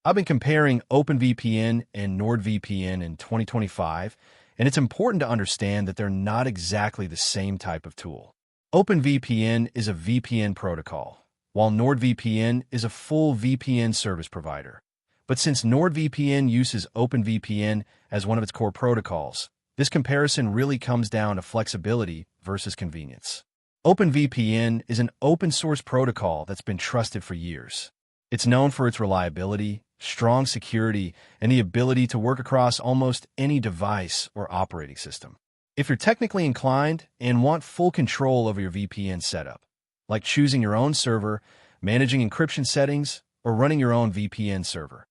I've been comparing Openvpn and NordVPN in 2025, and it's important to understand that they're not exactly the same type of tool. Openvpn is a VPN protocol, while NordVPN is a full VPN service provider. But since NordVPN uses Openvpn as one of its core protocols, this comparison really comes down to flexibility versus convenience. Openvpn is an open-source protocol that's been trusted for years. It's known for its reliability, strong security, and the ability to work across almost any device or operating system. If you're technically inclined and want full control over your VPN setup, like choosing your own server, managing encryption settings, or running your own VPN server,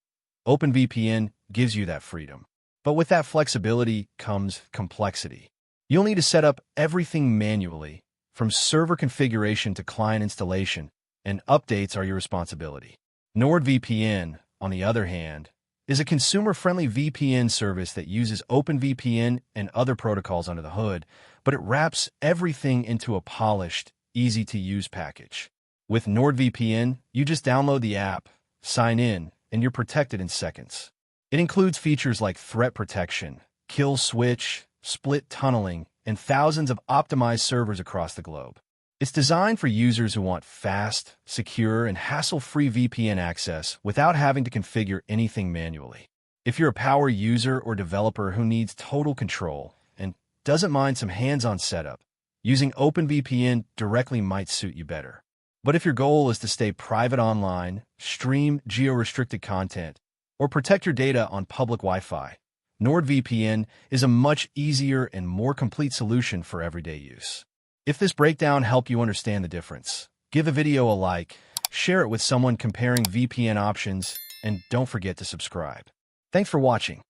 Openvpn gives you that freedom. But with that flexibility comes complexity. You'll need to set up everything manually, from server configuration to client installation, and updates are your responsibility. NordVPN, on the other hand, is a consumer-friendly VPN service that uses OpenVPN and other protocols under the hood, but it wraps everything into a polished, easy-to-use package. With NordVPN, you just download the app, sign in, and you're protected in seconds. It includes features like threat protection, kill switch, split tunneling, and thousands of optimized servers across the globe. It's designed for users who want fast, secure, and hassle-free VPN access without having to configure anything manually. If you're a power user or developer who needs total control and doesn't mind some hands-on setup, using OpenVPN directly might suit you better. But if your goal is to stay private online, stream geo-restricted content, or protect your data on public Wi-Fi, NordVPN is a much easier and more complete solution for everyday use. If this breakdown helped you understand the difference, give the video a like, share it with someone comparing VPN options, and don't forget to subscribe. Thanks for watching.